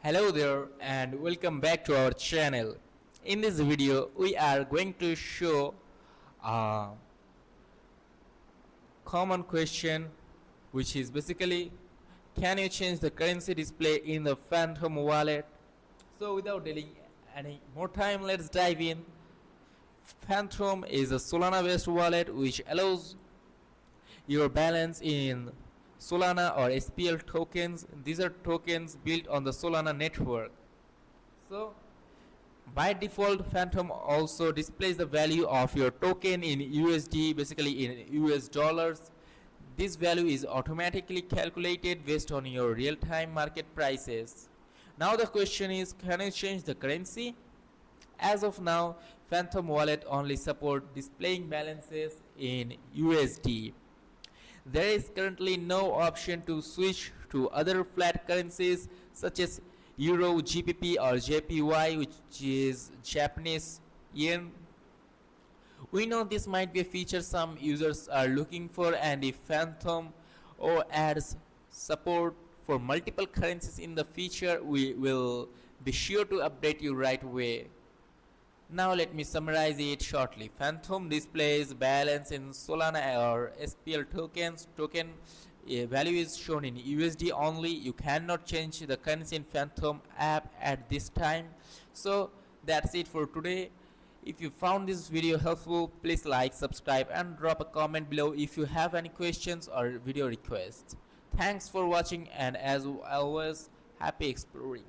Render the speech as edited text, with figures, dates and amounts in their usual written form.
Hello there and welcome back to our channel. In this video we are going to show a common question, which is basically, can you change the currency display in the Phantom wallet? So without delaying any more time, let's dive in. Phantom is a Solana based wallet which allows your balance in Solana or SPL tokens. These are tokens built on the Solana network. So by default, Phantom also displays the value of your token in USD, basically in US dollars. This value is automatically calculated based on your real-time market prices. Now the question is, can you change the currency? As of now, Phantom wallet only support displaying balances in USD. There is currently no option to switch to other flat currencies such as Euro, GBP or JPY, which is Japanese yen. We know this might be a feature some users are looking for, and if Phantom or adds support for multiple currencies in the future, we will be sure to update you right away. Now let me summarize it shortly. Phantom displays balance in Solana or SPL tokens. Token value is shown in USD only. You cannot change the currency in Phantom app at this time. So that's it for today. If you found this video helpful, please like, subscribe and drop a comment below if you have any questions or video requests. Thanks for watching, and as always, happy exploring.